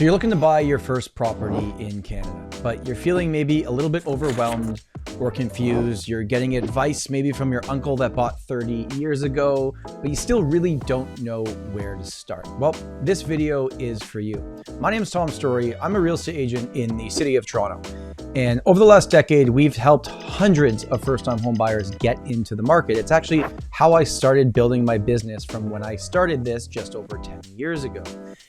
So you're looking to buy your first property in Canada, but you're feeling maybe a little bit overwhelmed or confused. You're getting advice maybe from your uncle that bought 30 years ago, but you still really don't know where to start. Well, this video is for you. My name is Tom Storey. I'm a real estate agent in the city of Toronto. And over the last decade, we've helped hundreds of first-time home buyers get into the market. It's actually how I started building my business from when I started this just over 10 years ago.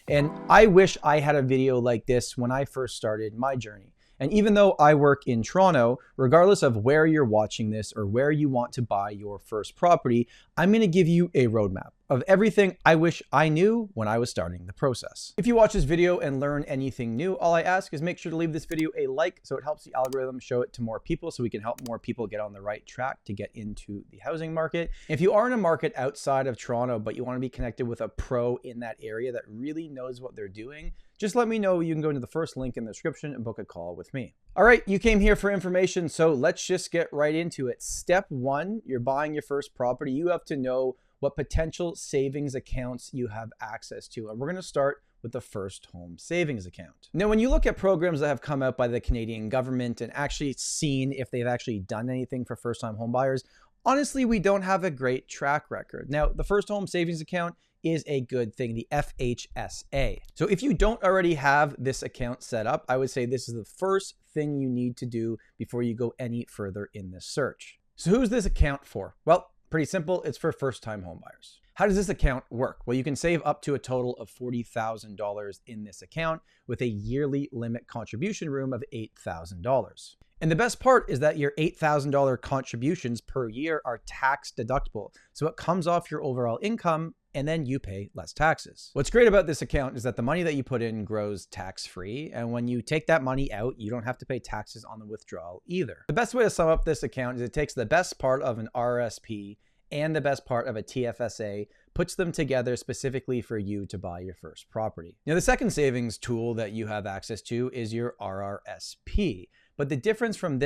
And I wish I had a video like this when I first started my journey. And even though I work in Toronto, regardless of where you're watching this or where you want to buy your first property, I'm going to give you a roadmap of everything I wish I knew when I was starting the process. If you watch this video and learn anything new, all I ask is make sure to leave this video a like so it helps the algorithm show it to more people so we can help more people get on the right track to get into the housing market. If you are in a market outside of Toronto, but you want to be connected with a pro in that area that really knows what they're doing, just let me know. You can go into the first link in the description and book a call with me. All right, you came here for information, so let's just get right into it. Step one, you're buying your first property. You have to know what potential savings accounts you have access to. And we're going to start with the first home savings account. Now, when you look at programs that have come out by the Canadian government and actually seen if they've actually done anything for first-time home buyers, honestly, we don't have a great track record. Now, the first home savings account is a good thing, the FHSA. So if you don't already have this account set up, I would say this is the first thing you need to do before you go any further in this search. So who's this account for? Well, pretty simple. It's for first-time home buyers. How does this account work? Well, you can save up to a total of $40,000 in this account with a yearly limit contribution room of $8,000. And the best part is that your $8,000 contributions per year are tax deductible. So it comes off your overall income and then you pay less taxes. What's great about this account is that the money that you put in grows tax-free. And when you take that money out, you don't have to pay taxes on the withdrawal either. The best way to sum up this account is it takes the best part of an RRSP and the best part of a TFSA, puts them together specifically for you to buy your first property. Now, the second savings tool that you have access to is your RRSP. But the difference from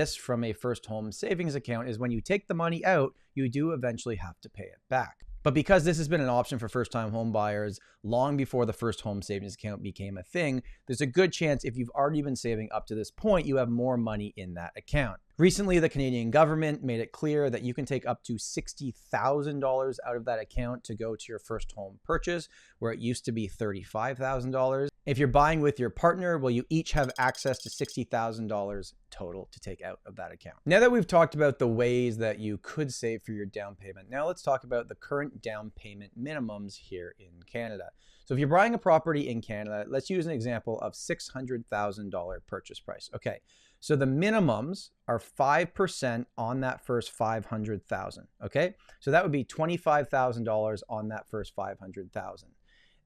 a first home savings account is when you take the money out, you do eventually have to pay it back. But because this has been an option for first-time home buyers long before the first home savings account became a thing, there's a good chance if you've already been saving up to this point, you have more money in that account. Recently, the Canadian government made it clear that you can take up to $60,000 out of that account to go to your first home purchase, where it used to be $35,000. If you're buying with your partner, well, you each have access to $60,000 total to take out of that account. Now that we've talked about the ways that you could save for your down payment, now let's talk about the current down payment minimums here in Canada. So if you're buying a property in Canada, let's use an example of $600,000 purchase price. Okay, so the minimums are 5% on that first $500,000. Okay, so that would be $25,000 on that first $500,000.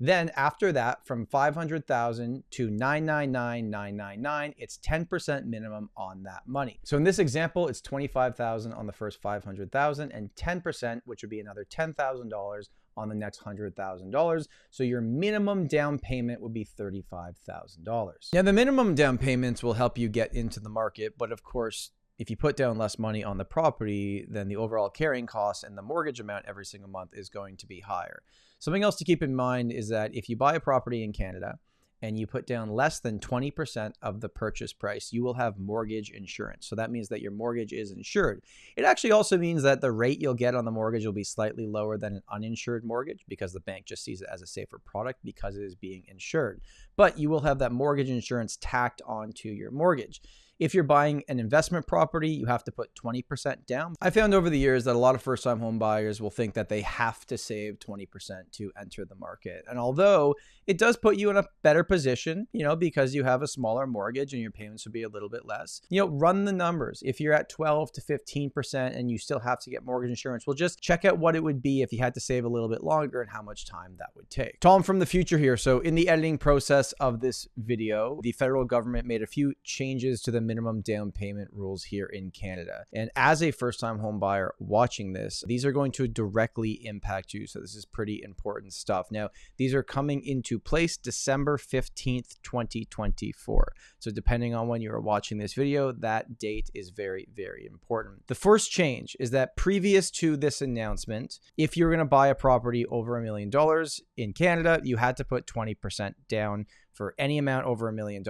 Then after that, from $500,000 to $999,999, it's 10% minimum on that money. So in this example, it's $25,000 on the first $500,000 and 10%, which would be another $10,000 on the next $100,000. So your minimum down payment would be $35,000. Now, the minimum down payments will help you get into the market, but of course, if you put down less money on the property, then the overall carrying cost and the mortgage amount every single month is going to be higher. Something else to keep in mind is that if you buy a property in Canada and you put down less than 20% of the purchase price, you will have mortgage insurance. So that means that your mortgage is insured. It actually also means that the rate you'll get on the mortgage will be slightly lower than an uninsured mortgage because the bank just sees it as a safer product because it is being insured. But you will have that mortgage insurance tacked onto your mortgage. If you're buying an investment property, you have to put 20% down. I found over the years that a lot of first-time home buyers will think that they have to save 20% to enter the market. And although it does put you in a better position, because you have a smaller mortgage and your payments would be a little bit less, run the numbers. If you're at 12 to 15% and you still have to get mortgage insurance, we'll just check out what it would be if you had to save a little bit longer and how much time that would take. Tom from the future here. So in the editing process of this video, the federal government made a few changes to the minimum down payment rules here in Canada. And as a first-time home buyer watching this, these are going to directly impact you. So this is pretty important stuff. Now, these are coming into place December 15th, 2024. So depending on when you are watching this video, that date is very, very important. The first change is that previous to this announcement, if you're going to buy a property over $1 million in Canada, you had to put 20% down for any amount over $1 million.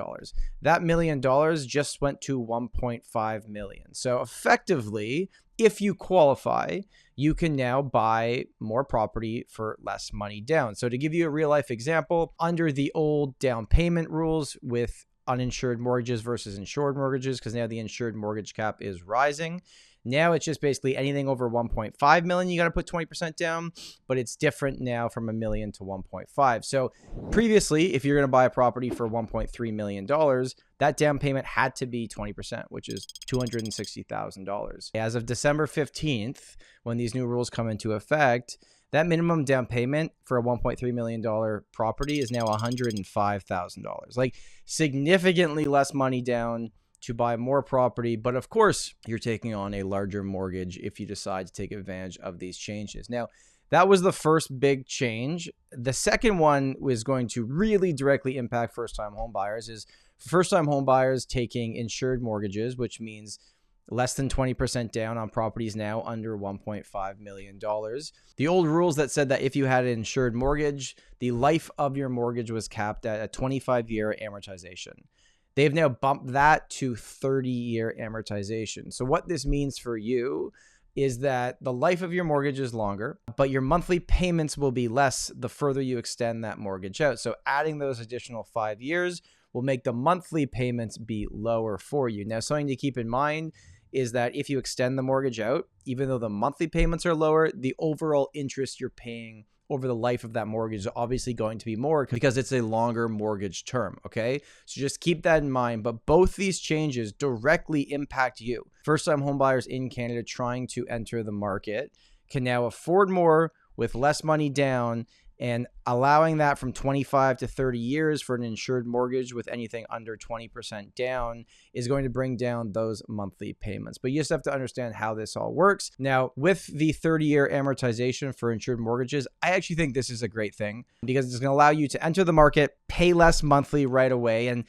That $1 million just went to 1.5 million. So effectively, if you qualify, you can now buy more property for less money down. So to give you a real life example, under the old down payment rules with uninsured mortgages versus insured mortgages, because now the insured mortgage cap is rising. Now it's just basically anything over 1.5 million, you got to put 20% down, but it's different now from $1 million to 1.5. So previously, if you're going to buy a property for $1.3 million, that down payment had to be 20%, which is $260,000. As of December 15th, when these new rules come into effect, that minimum down payment for a $1.3 million property is now $105,000. Like significantly less money down to buy more property. But of course, you're taking on a larger mortgage if you decide to take advantage of these changes. Now, that was the first big change. The second one was going to really directly impact first-time home buyers is first-time home buyers taking insured mortgages, which means less than 20% down on properties now under $1.5 million. The old rules that said that if you had an insured mortgage, the life of your mortgage was capped at a 25-year amortization. They've now bumped that to 30-year amortization. So what this means for you is that the life of your mortgage is longer, but your monthly payments will be less the further you extend that mortgage out. So adding those additional 5 years will make the monthly payments be lower for you. Now, something to keep in mind is that if you extend the mortgage out, even though the monthly payments are lower, the overall interest you're paying over the life of that mortgage is obviously going to be more because it's a longer mortgage term, okay? So just keep that in mind. But both these changes directly impact you. First-time homebuyers in Canada trying to enter the market can now afford more with less money down, and allowing that from 25 to 30 years for an insured mortgage with anything under 20% down is going to bring down those monthly payments. But you just have to understand how this all works. Now, with the 30-year amortization for insured mortgages, I actually think this is a great thing because it's going to allow you to enter the market, pay less monthly right away. And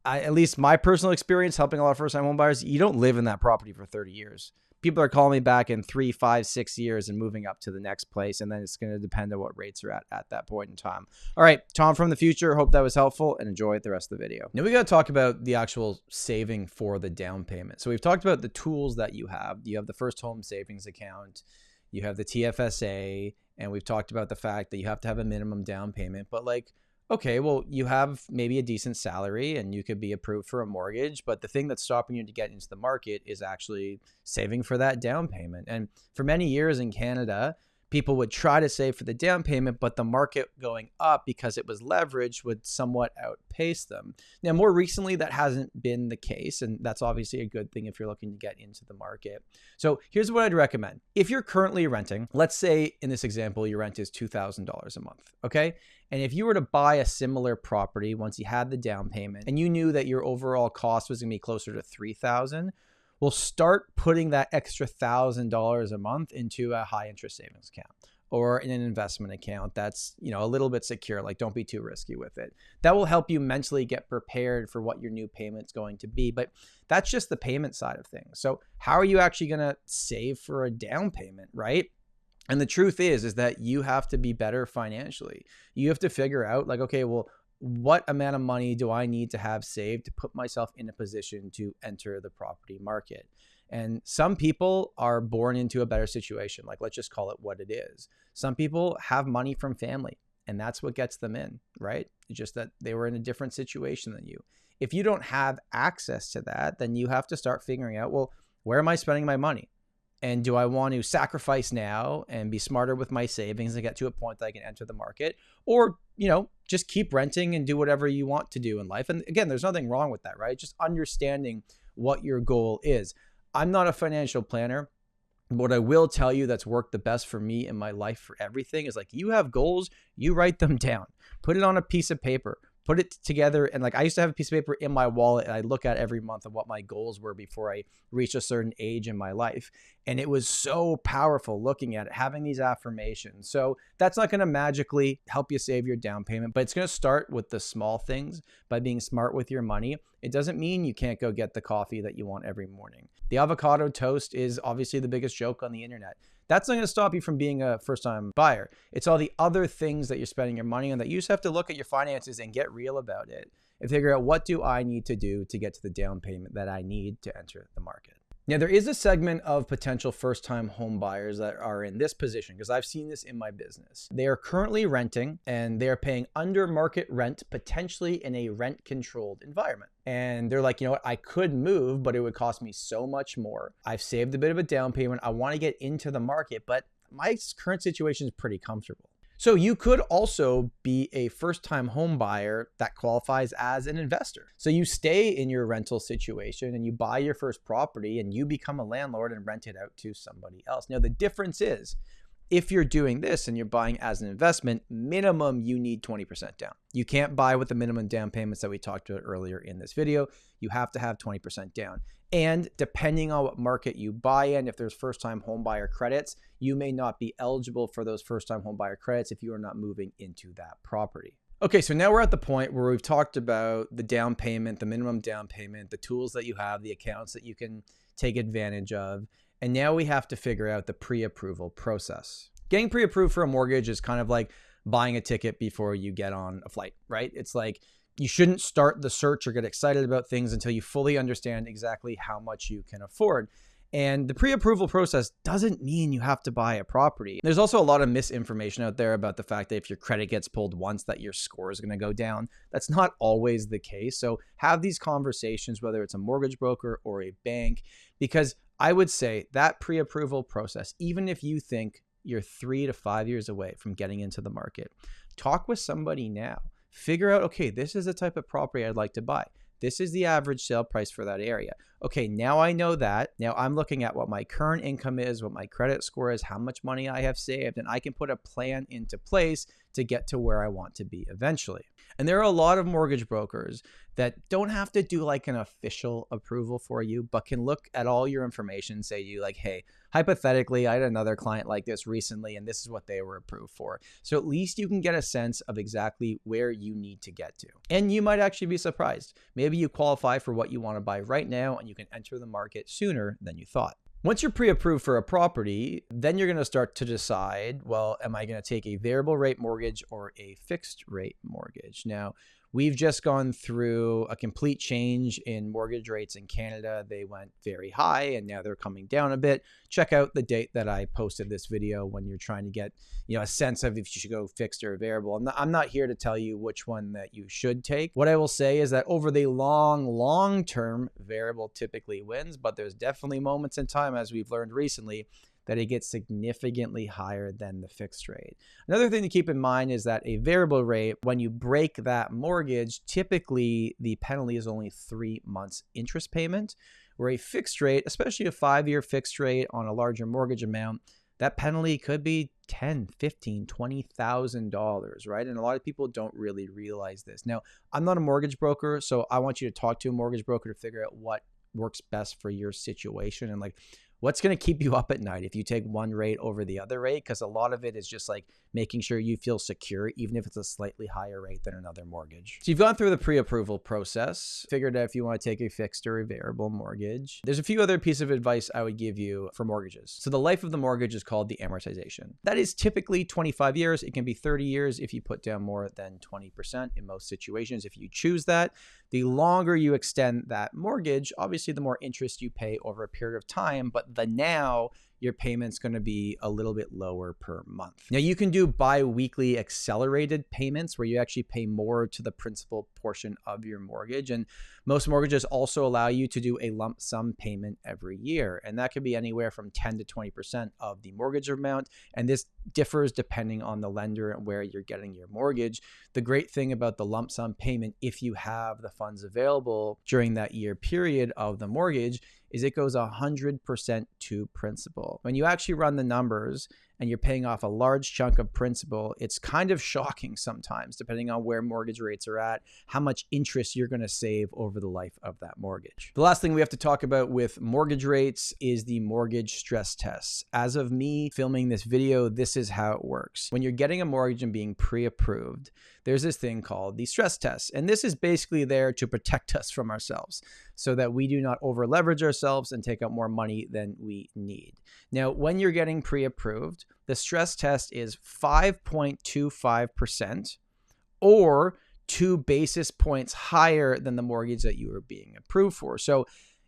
at least my personal experience helping a lot of first-time home buyers, you don't live in that property for 30 years. People are calling me back in 3, 5, 6 years and moving up to the next place. And then it's going to depend on what rates are at that point in time. All right, Tom from the future. Hope that was helpful and enjoy the rest of the video. Now we got to talk about the actual saving for the down payment. So we've talked about the tools that you have. You have the first home savings account. You have the TFSA. And we've talked about the fact that you have to have a minimum down payment. But like, okay, well, you have maybe a decent salary and you could be approved for a mortgage, but the thing that's stopping you to get into the market is actually saving for that down payment. And for many years in Canada, people would try to save for the down payment, but the market going up because it was leveraged would somewhat outpace them. Now, more recently, that hasn't been the case, and that's obviously a good thing if you're looking to get into the market. So here's what I'd recommend. If you're currently renting, let's say in this example, your rent is $2,000 a month, okay? And if you were to buy a similar property once you had the down payment and you knew that your overall cost was going to be closer to $3,000, we'll start putting that extra $1,000 a month into a high interest savings account or in an investment account that's, you know, a little bit secure. Like, don't be too risky with it. That will help you mentally get prepared for what your new payment's going to be. But that's just the payment side of things. So how are you actually going to save for a down payment, right? And the truth is that you have to be better financially. You have to figure out like, okay, well, what amount of money do I need to have saved to put myself in a position to enter the property market? And some people are born into a better situation. Like, let's just call it what it is. Some people have money from family and that's what gets them in, right? It's just that they were in a different situation than you. If you don't have access to that, then you have to start figuring out, well, where am I spending my money? And do I want to sacrifice now and be smarter with my savings and get to a point that I can enter the market? Or, you know, just keep renting and do whatever you want to do in life. And again, there's nothing wrong with that, right? Just understanding what your goal is. I'm not a financial planner. What I will tell you that's worked the best for me in my life for everything is like, you have goals, you write them down, put it on a piece of paper. Put it together. And like, I used to have a piece of paper in my wallet and I look at every month of what my goals were before I reached a certain age in my life. And it was so powerful looking at it, having these affirmations. So that's not going to magically help you save your down payment, but it's going to start with the small things by being smart with your money. It doesn't mean you can't go get the coffee that you want every morning. The avocado toast is obviously the biggest joke on the internet. That's not going to stop you from being a first-time buyer. It's all the other things that you're spending your money on that you just have to look at your finances and get real about it and figure out, what do I need to do to get to the down payment that I need to enter the market? Now, there is a segment of potential first-time home buyers that are in this position, because I've seen this in my business. They are currently renting and they are paying under market rent, potentially in a rent-controlled environment. And they're like, you know what, I could move, but it would cost me so much more. I've saved a bit of a down payment. I want to get into the market, but my current situation is pretty comfortable. So you could also be a first-time home buyer that qualifies as an investor. So you stay in your rental situation and you buy your first property and you become a landlord and rent it out to somebody else. Now, the difference is, if you're doing this and you're buying as an investment, minimum you need 20% down. You can't buy with the minimum down payments that we talked about earlier in this video. You have to have 20% down. And depending on what market you buy in, if there's first-time home buyer credits, you may not be eligible for those first-time home buyer credits if you are not moving into that property. Okay, so now we're at the point where we've talked about the down payment, the minimum down payment, the tools that you have, the accounts that you can take advantage of. And now we have to figure out the pre-approval process. Getting pre-approved for a mortgage is kind of like buying a ticket before you get on a flight, right? It's like, you shouldn't start the search or get excited about things until you fully understand exactly how much you can afford. And the pre-approval process doesn't mean you have to buy a property. There's also a lot of misinformation out there about the fact that if your credit gets pulled once, that your score is going to go down. That's not always the case. So have these conversations, whether it's a mortgage broker or a bank, because I would say that pre-approval process, even if you think you're 3 to 5 years away from getting into the market, talk with somebody now. Figure out, okay, this is the type of property I'd like to buy. This is the average sale price for that area. Okay, now I know that. Now I'm looking at what my current income is, what my credit score is, how much money I have saved, and I can put a plan into place to get to where I want to be eventually. And there are a lot of mortgage brokers that don't have to do like an official approval for you, but can look at all your information and say to you like, hey, hypothetically, I had another client like this recently, and this is what they were approved for. So at least you can get a sense of exactly where you need to get to. And you might actually be surprised. Maybe you qualify for what you want to buy right now, and you can enter the market sooner than you thought. Once you're pre-approved for a property, then you're going to start to decide, well, am I going to take a variable rate mortgage or a fixed rate mortgage? Now, we've just gone through a complete change in mortgage rates in Canada. They went very high and now they're coming down a bit. Check out the date that I posted this video when you're trying to get, a sense of if you should go fixed or variable. I'm not here to tell you which one that you should take. What I will say is that over the long term, variable typically wins, but there's definitely moments in time, as we've learned recently, that it gets significantly higher than the fixed rate. Another thing to keep in mind is that a variable rate, when you break that mortgage, typically the penalty is only 3 months interest payment, where a fixed rate, especially a 5-year fixed rate on a larger mortgage amount, that penalty could be $10,000, $15,000, $20,000, right? And a lot of people don't really realize this. Now, I'm not a mortgage broker, so I want you to talk to a mortgage broker to figure out what works best for your situation and what's going to keep you up at night if you take one rate over the other rate, because a lot of it is just like making sure you feel secure, even if it's a slightly higher rate than another mortgage. So you've gone through the pre-approval process, figured out if you want to take a fixed or a variable mortgage. There's a few other pieces of advice I would give you for mortgages. So the life of the mortgage is called the amortization. That is typically 25 years. It can be 30 years if you put down more than 20% in most situations. If you choose that, the longer you extend that mortgage, obviously the more interest you pay over a period of time, but now your payment's going to be a little bit lower per month. Now you can do bi-weekly accelerated payments where you actually pay more to the principal portion of your mortgage. And most mortgages also allow you to do a lump sum payment every year. And that could be anywhere from 10 to 20% of the mortgage amount. And this differs depending on the lender and where you're getting your mortgage. The great thing about the lump sum payment, if you have the funds available during that year period of the mortgage, is it goes 100% to principal. When you actually run the numbers and you're paying off a large chunk of principal, it's kind of shocking sometimes, depending on where mortgage rates are at, how much interest you're going to save over the life of that mortgage. The last thing we have to talk about with mortgage rates is the mortgage stress tests. As of me filming this video, this is how it works. When you're getting a mortgage and being pre-approved, there's this thing called the stress test. And this is basically there to protect us from ourselves so that we do not over leverage ourselves and take out more money than we need. Now, when you're getting pre-approved, the stress test is 5.25% or 2 basis points higher than the mortgage that you are being approved for. So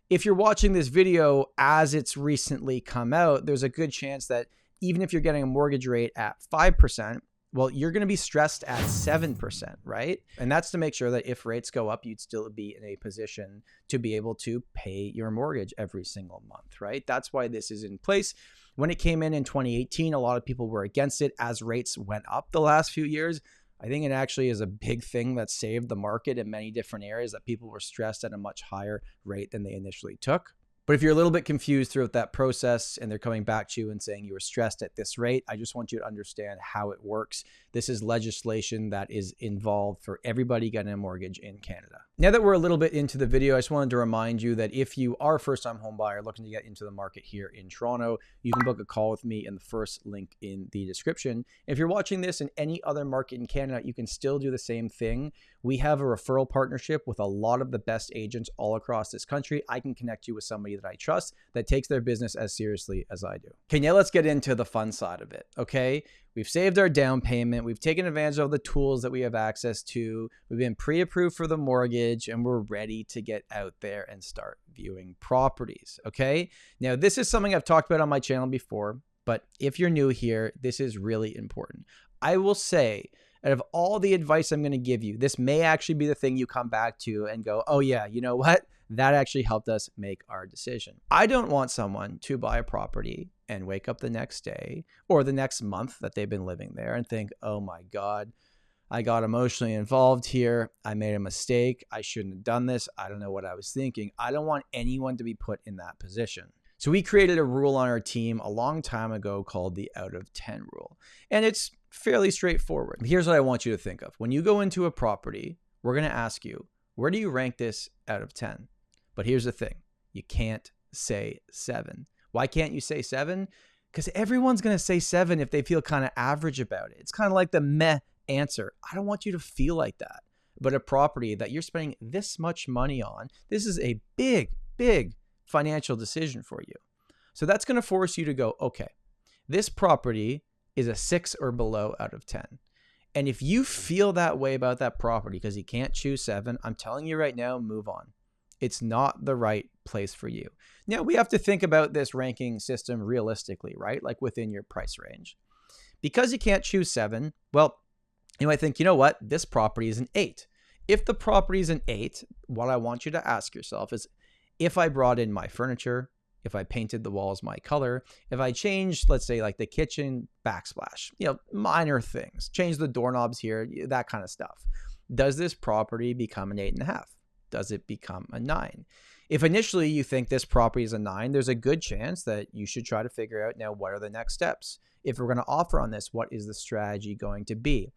if you're watching this video as it's recently come out, there's a good chance that even if you're getting a mortgage rate at 5%, well, you're going to be stressed at 7%, right? And that's to make sure that if rates go up, you'd still be in a position to be able to pay your mortgage every single month, right? That's why this is in place. When it came in 2018, a lot of people were against it as rates went up the last few years. I think it actually is a big thing that saved the market in many different areas, that people were stressed at a much higher rate than they initially took. But if you're a little bit confused throughout that process and they're coming back to you and saying you were stressed at this rate, I just want you to understand how it works. This is legislation that is involved for everybody getting a mortgage in Canada. Now that we're a little bit into the video, I just wanted to remind you that if you are a first-time home buyer looking to get into the market here in Toronto, you can book a call with me in the first link in the description. If you're watching this in any other market in Canada, you can still do the same thing. We have a referral partnership with a lot of the best agents all across this country. I can connect you with somebody that I trust that takes their business as seriously as I do. Okay, now let's get into the fun side of it, okay? We've saved our down payment. We've taken advantage of the tools that we have access to. We've been pre-approved for the mortgage, and we're ready to get out there and start viewing properties, okay? Now, this is something I've talked about on my channel before, but if you're new here, this is really important. I will say, out of all the advice I'm going to give you, this may actually be the thing you come back to and go, oh yeah, you know what? That actually helped us make our decision. I don't want someone to buy a property and wake up the next day or the next month that they've been living there and think, oh my God, I got emotionally involved here. I made a mistake. I shouldn't have done this. I don't know what I was thinking. I don't want anyone to be put in that position. So we created a rule on our team a long time ago called the out of 10 rule. And it's fairly straightforward. Here's what I want you to think of. When you go into a property, we're going to ask you, where do you rank this out of 10? But here's the thing. You can't say 7. Why can't you say 7? Because everyone's going to say 7 if they feel kind of average about it. It's kind of like the meh answer. I don't want you to feel like that. But a property that you're spending this much money on, this is a big, big financial decision for you. So that's going to force you to go, okay, this property is a 6 or below out of 10. And if you feel that way about that property because you can't choose 7, I'm telling you right now, move on. It's not the right place for you. Now, we have to think about this ranking system realistically, right? Like within your price range. Because you can't choose 7, well, you might think, you know what? This property is an 8. If the property is an 8, what I want you to ask yourself is, if I brought in my furniture, if I painted the walls my color, if I changed, let's say like the kitchen backsplash, you know, minor things, change the doorknobs here, that kind of stuff. Does this property become an 8.5? Does it become a 9? If initially you think this property is a 9, there's a good chance that you should try to figure out now what are the next steps. If we're going to offer on this, what is the strategy going to be?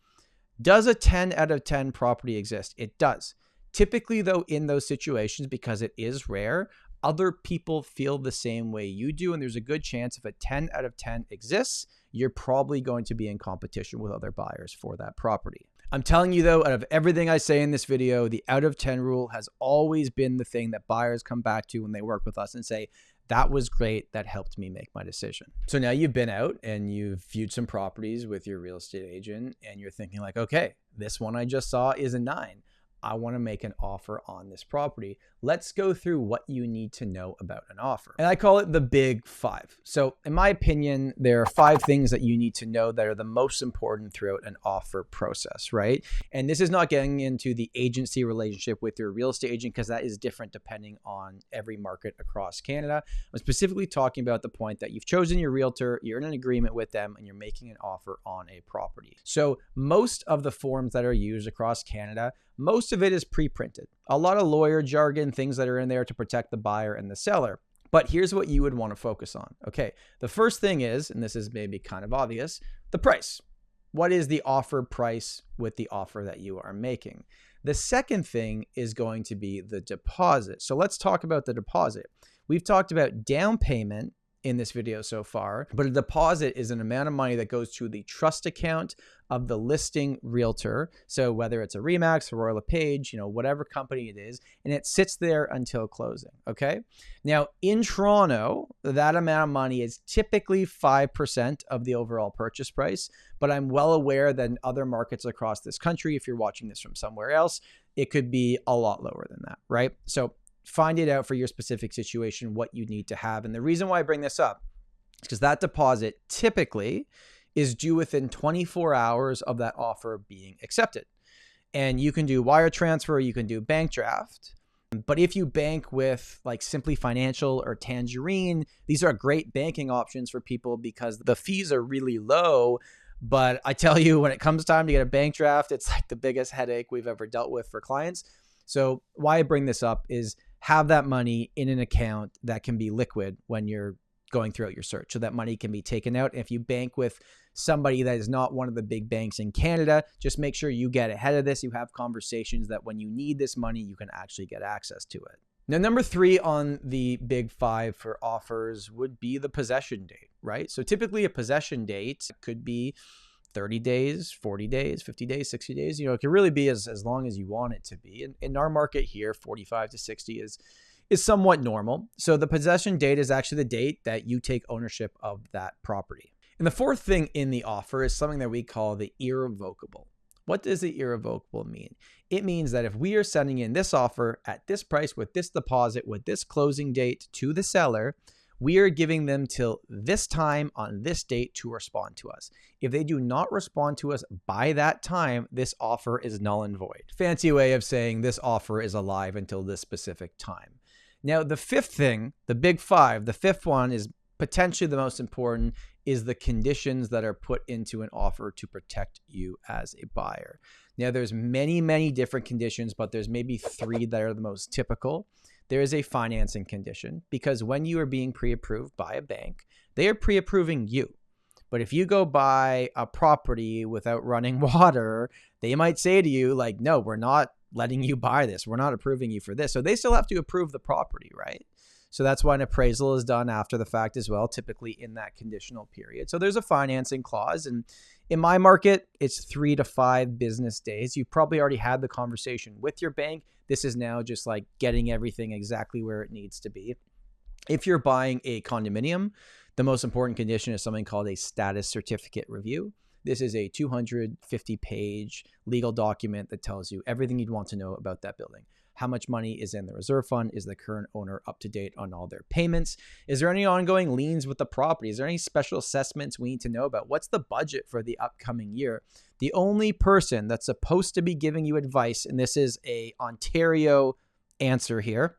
Does a 10 out of 10 property exist? It does. Typically though, in those situations, because it is rare, other people feel the same way you do. And there's a good chance if a 10 out of 10 exists, you're probably going to be in competition with other buyers for that property. I'm telling you though, out of everything I say in this video, the out of 10 rule has always been the thing that buyers come back to when they work with us and say, that was great. That helped me make my decision. So now you've been out and you've viewed some properties with your real estate agent and you're thinking like, okay, this one I just saw is a 9. I want to make an offer on this property. Let's go through what you need to know about an offer. And I call it the big 5. So in my opinion, there are 5 things that you need to know that are the most important throughout an offer process, right? And this is not getting into the agency relationship with your real estate agent because that is different depending on every market across Canada. I'm specifically talking about the point that you've chosen your realtor, you're in an agreement with them, and you're making an offer on a property. So most of the forms that are used across Canada, most of it is pre-printed. A lot of lawyer jargon, things that are in there to protect the buyer and the seller. But here's what you would want to focus on. Okay, the first thing is, and this is maybe kind of obvious, the price. What is the offer price with the offer that you are making? The second thing is going to be the deposit. So let's talk about the deposit. We've talked about down payment in this video so far, but a deposit is an amount of money that goes to the trust account of the listing realtor. So whether it's a Remax, a Royal LePage, whatever company it is, and it sits there until closing. Okay. Now in Toronto, that amount of money is typically 5% of the overall purchase price, but I'm well aware that in other markets across this country, if you're watching this from somewhere else, it could be a lot lower than that, right? So find it out for your specific situation, what you need to have. And the reason why I bring this up is because that deposit typically is due within 24 hours of that offer being accepted. And you can do wire transfer, you can do bank draft. But if you bank with like Simply Financial or Tangerine, these are great banking options for people because the fees are really low. But I tell you, when it comes time to get a bank draft, it's like the biggest headache we've ever dealt with for clients. So why I bring this up is have that money in an account that can be liquid when you're going throughout your search. So that money can be taken out. And if you bank with somebody that is not one of the big banks in Canada, just make sure you get ahead of this. You have conversations that when you need this money, you can actually get access to it. Now, number 3 on the big 5 for offers would be the possession date, right? So typically a possession date could be 30 days, 40 days, 50 days, 60 days. It can really be as long as you want it to be. And in our market here, 45 to 60 is somewhat normal. So the possession date is actually the date that you take ownership of that property. And the fourth thing in the offer is something that we call the irrevocable. What does the irrevocable mean? It means that if we are sending in this offer at this price with this deposit, with this closing date to the seller, we are giving them till this time on this date to respond to us. If they do not respond to us by that time, this offer is null and void. Fancy way of saying this offer is alive until this specific time. Now, the fifth thing, the big 5, the fifth one is potentially the most important, is the conditions that are put into an offer to protect you as a buyer. Now, there's many, many different conditions, but there's maybe 3 that are the most typical. There is a financing condition because when you are being pre-approved by a bank, they are pre-approving you. But if you go buy a property without running water, they might say to you like, no, we're not letting you buy this. We're not approving you for this. So they still have to approve the property, right? So that's why an appraisal is done after the fact as well, typically in that conditional period. So there's a financing clause. And in my market, it's 3 to 5 business days. You probably already had the conversation with your bank. This is now just like getting everything exactly where it needs to be. If you're buying a condominium, the most important condition is something called a status certificate review. This is a 250-page legal document that tells you everything you'd want to know about that building. How much money is in the reserve fund? Is the current owner up to date on all their payments? Is there any ongoing liens with the property? Is there any special assessments we need to know about? What's the budget for the upcoming year? The only person that's supposed to be giving you advice, and this is a Ontario answer here,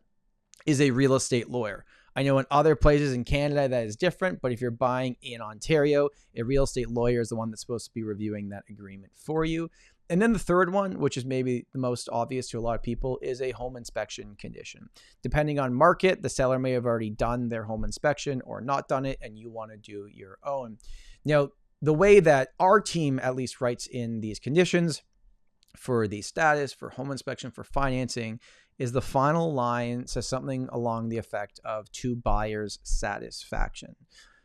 is a real estate lawyer. I know in other places in Canada that is different, but if you're buying in Ontario, a real estate lawyer is the one that's supposed to be reviewing that agreement for you. And then the third one, which is maybe the most obvious to a lot of people, is a home inspection condition. Depending on market, the seller may have already done their home inspection or not done it, and you want to do your own. Now, the way that our team at least writes in these conditions for the status, for home inspection, for financing, is the final line says something along the effect of to buyer's satisfaction.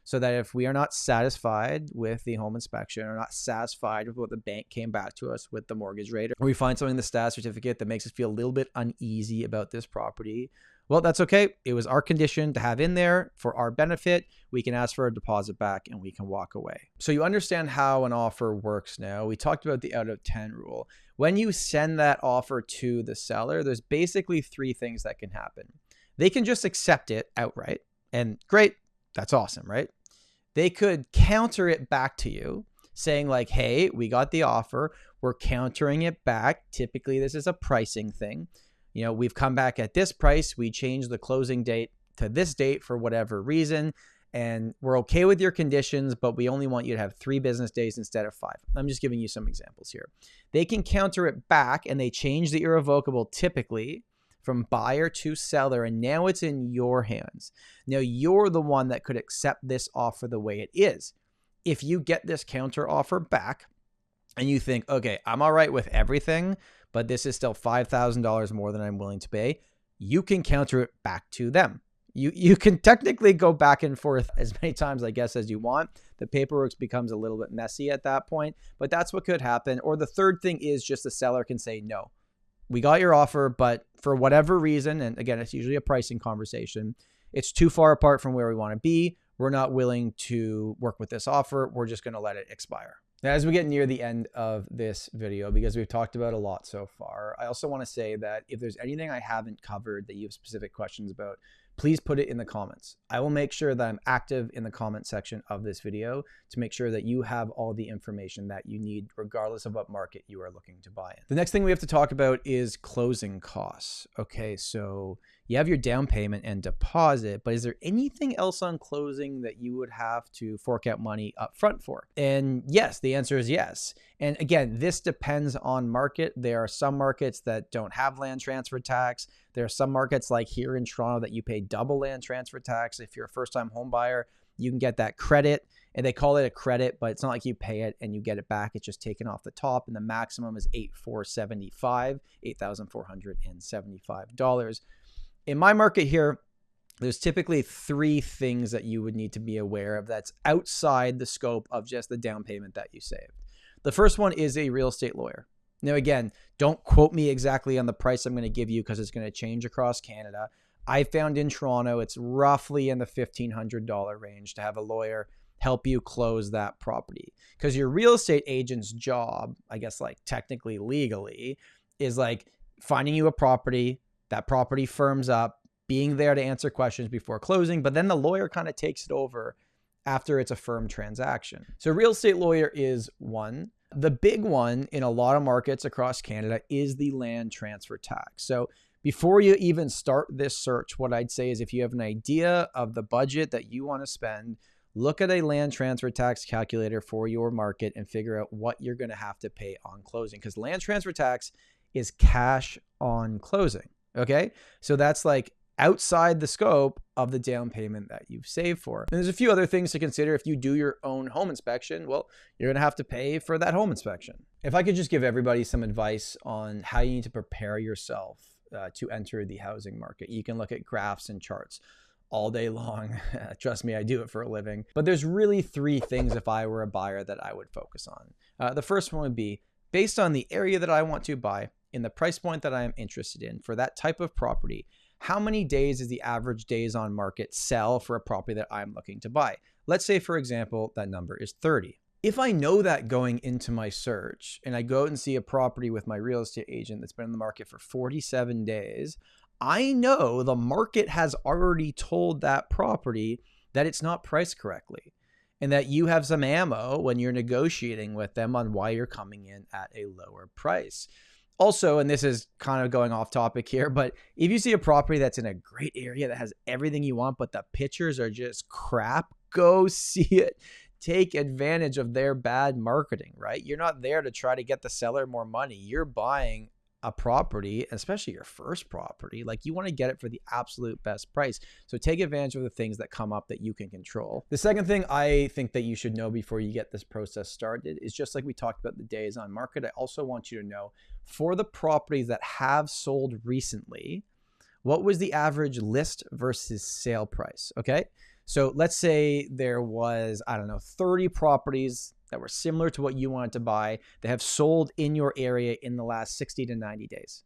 So that if we are not satisfied with the home inspection or not satisfied with what the bank came back to us with the mortgage rate, or we find something in the status certificate that makes us feel a little bit uneasy about this property, well, that's okay. It was our condition to have in there for our benefit. We can ask for a deposit back and we can walk away. So you understand how an offer works now. We talked about the out of 10 rule. When you send that offer to the seller, there's basically 3 things that can happen. They can just accept it outright, and great, that's awesome, right? They could counter it back to you saying like, hey, we got the offer. We're countering it back. Typically, this is a pricing thing. You know, we've come back at this price. We changed the closing date to this date for whatever reason. And we're okay with your conditions, but we only want you to have 3 business days instead of 5. I'm just giving you some examples here. They can counter it back and they change the irrevocable typically from buyer to seller, and now it's in your hands. Now you're the one that could accept this offer the way it is. If you get this counter offer back and you think, okay, I'm all right with everything, but this is still $5,000 more than I'm willing to pay, you can counter it back to them. You can technically go back and forth as many times, I guess, as you want. The paperwork becomes a little bit messy at that point, but that's what could happen. Or the third thing is just the seller can say, no, we got your offer, but for whatever reason, and again, it's usually a pricing conversation, it's too far apart from where we want to be. We're not willing to work with this offer. We're just going to let it expire. Now, as we get near the end of this video, because we've talked about a lot so far, I also want to say that if there's anything I haven't covered that you have specific questions about, please put it in the comments. I will make sure that I'm active in the comment section of this video to make sure that you have all the information that you need, regardless of what market you are looking to buy in. The next thing we have to talk about is closing costs. Okay, so you have your down payment and deposit, but is there anything else on closing that you would have to fork out money up front for? And yes, the answer is yes. And again, this depends on market. There are some markets that don't have land transfer tax. There are some markets like here in Toronto that you pay double land transfer tax. If you're a first-time home buyer, you can get that credit, and they call it a credit, but it's not like you pay it and you get it back. It's just taken off the top, and the maximum is $8,475. In my market here, there's typically 3 things that you would need to be aware of that's outside the scope of just the down payment that you saved. The first one is a real estate lawyer. Now, again, don't quote me exactly on the price I'm going to give you because it's going to change across Canada. I found in Toronto, it's roughly in the $1,500 range to have a lawyer help you close that property, because your real estate agent's job, I guess, like technically legally, is like finding you a property, that property firms up, being there to answer questions before closing, but then the lawyer kind of takes it over after it's a firm transaction. So real estate lawyer is one. The big one in a lot of markets across Canada is the land transfer tax. So before you even start this search, what I'd say is if you have an idea of the budget that you want to spend, look at a land transfer tax calculator for your market and figure out what you're going to have to pay on closing, because land transfer tax is cash on closing. Okay, so that's like outside the scope of the down payment that you've saved for. And there's a few other things to consider. If you do your own home inspection, well, you're going to have to pay for that home inspection. If I could just give everybody some advice on how you need to prepare yourself to enter the housing market, you can look at graphs and charts all day long. Trust me, I do it for a living. But there's really 3 things if I were a buyer that I would focus on. The first one would be based on the area that I want to buy, in the price point that I am interested in for that type of property, how many days is the average days on market sell for a property that I'm looking to buy? Let's say, for example, that number is 30. If I know that going into my search and I go out and see a property with my real estate agent that's been in the market for 47 days, I know the market has already told that property that it's not priced correctly and that you have some ammo when you're negotiating with them on why you're coming in at a lower price. Also, and this is kind of going off topic here, but if you see a property that's in a great area that has everything you want, but the pictures are just crap, go see it. Take advantage of their bad marketing, right? You're not there to try to get the seller more money. You're buying a property, especially your first property, like you want to get it for the absolute best price. So take advantage of the things that come up that you can control. The second thing I think that you should know before you get this process started is just like we talked about the days on market. I also want you to know for the properties that have sold recently, what was the average list versus sale price? Okay. So let's say there was, 30 properties that were similar to what you wanted to buy that have sold in your area in the last 60 to 90 days.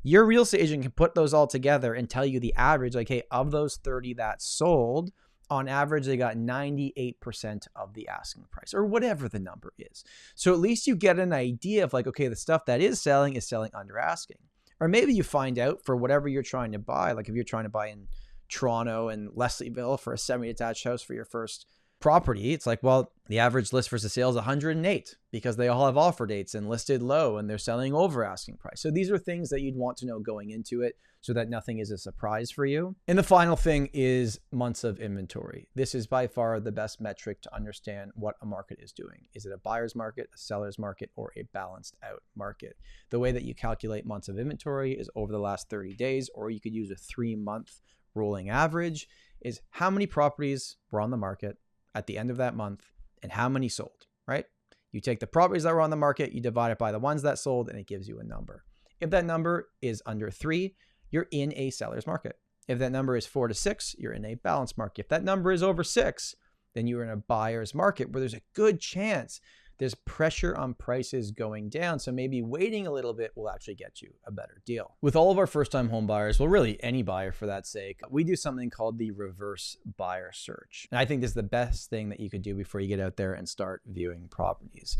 Your real estate agent can put those all together and tell you the average, like, hey, of those 30 that sold, on average, they got 98% of the asking price or whatever the number is. So at least you get an idea of like, okay, the stuff that is selling under asking. Or maybe you find out for whatever you're trying to buy, like if you're trying to buy in Toronto and Leslieville for a semi-detached house for your first Property, it's like, well, the average list versus sale is 108 because they all have offer dates and listed low and they're selling over asking price. So these are things that you'd want to know going into it so that nothing is a surprise for you. And the final thing is months of inventory. This is by far the best metric to understand what a market is doing. Is it a buyer's market, a seller's market, or a balanced out market? The way that you calculate months of inventory is over the last 30 days, or you could use a 3-month rolling average, is how many properties were on the market at the end of that month and how many sold, right? You take the properties that were on the market, you divide it by the ones that sold, and it gives you a number. If that number is under 3, you're in a seller's market. If that number is 4 to 6, you're in a balanced market. If that number is over 6, then you're in a buyer's market where there's a good chance there's pressure on prices going down. So maybe waiting a little bit will actually get you a better deal. With all of our first-time home buyers, well, really any buyer for that sake, we do something called the reverse buyer search. And I think this is the best thing that you could do before you get out there and start viewing properties.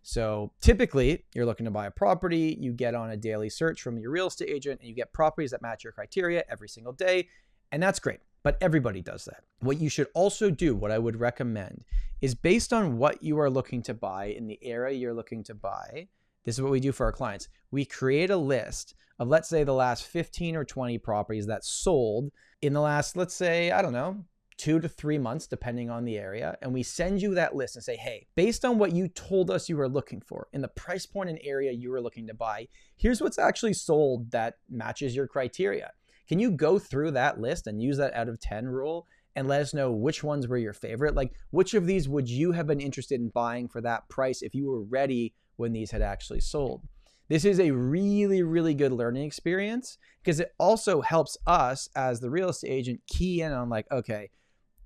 So typically you're looking to buy a property, you get on a daily search from your real estate agent and you get properties that match your criteria every single day. And that's great. But everybody does that. What you should also do, what I would recommend, is based on what you are looking to buy in the area you're looking to buy. This is what we do for our clients. We create a list of, let's say, the last 15 or 20 properties that sold in the last, let's say, I don't know, 2 to 3 months, depending on the area. And we send you that list and say, hey, based on what you told us you were looking for in the price point and area you were looking to buy, here's what's actually sold that matches your criteria. Can you go through that list and use that out of 10 rule and let us know which ones were your favorite? Like, which of these would you have been interested in buying for that price if you were ready when these had actually sold? This is a really, really good learning experience because it also helps us as the real estate agent key in on like, okay,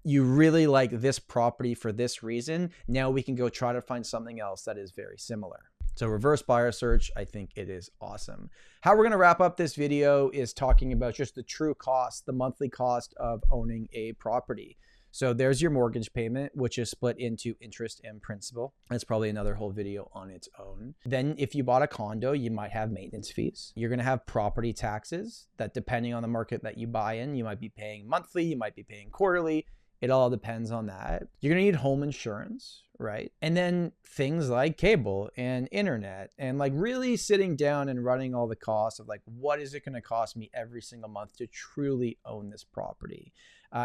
you really like this property for this reason. Now we can go try to find something else that is very similar. So reverse buyer search, I think it is awesome. How we're going to wrap up this video is talking about just the true cost, the monthly cost of owning a property. So there's your mortgage payment, which is split into interest and principal. That's probably another whole video on its own. Then if you bought a condo, you might have maintenance fees. You're going to have property taxes that, depending on the market that you buy in, you might be paying monthly, you might be paying quarterly. It all depends on that. You're going to need home insurance, right? And then things like cable and internet and like really sitting down and running all the costs of like, what is it going to cost me every single month to truly own this property?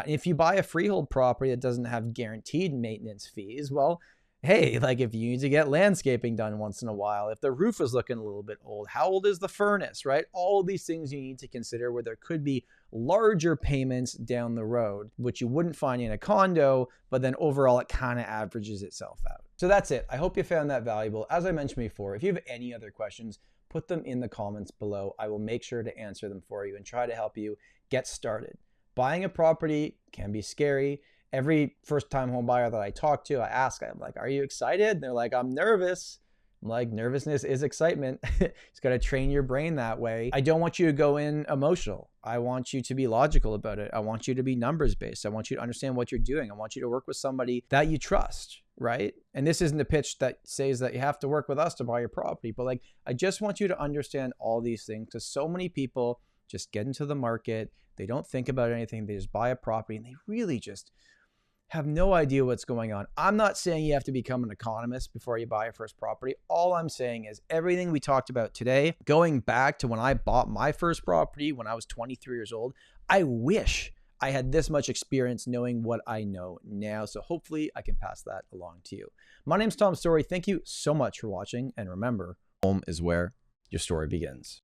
If you buy a freehold property that doesn't have guaranteed maintenance fees, well, hey, like if you need to get landscaping done once in a while, if the roof is looking a little bit old, how old is the furnace, right? All of these things you need to consider where there could be larger payments down the road, which you wouldn't find in a condo, but then overall it kind of averages itself out. So that's it. I hope you found that valuable. As I mentioned before, if you have any other questions, put them in the comments below. I will make sure to answer them for you and try to help you get started. Buying a property can be scary. Every first-time home buyer that I talk to, I ask, I'm like, are you excited? And they're like, I'm nervous. I'm like, nervousness is excitement. It's got to train your brain that way. I don't want you to go in emotional. I want you to be logical about it. I want you to be numbers-based. I want you to understand what you're doing. I want you to work with somebody that you trust, right? And this isn't a pitch that says that you have to work with us to buy your property, but like, I just want you to understand all these things because so many people just get into the market. They don't think about anything. They just buy a property and they really just have no idea what's going on. I'm not saying you have to become an economist before you buy your first property. All I'm saying is everything we talked about today, going back to when I bought my first property when I was 23 years old, I wish I had this much experience knowing what I know now. So hopefully I can pass that along to you. My name's Tom Storey. Thank you so much for watching. And remember, home is where your story begins.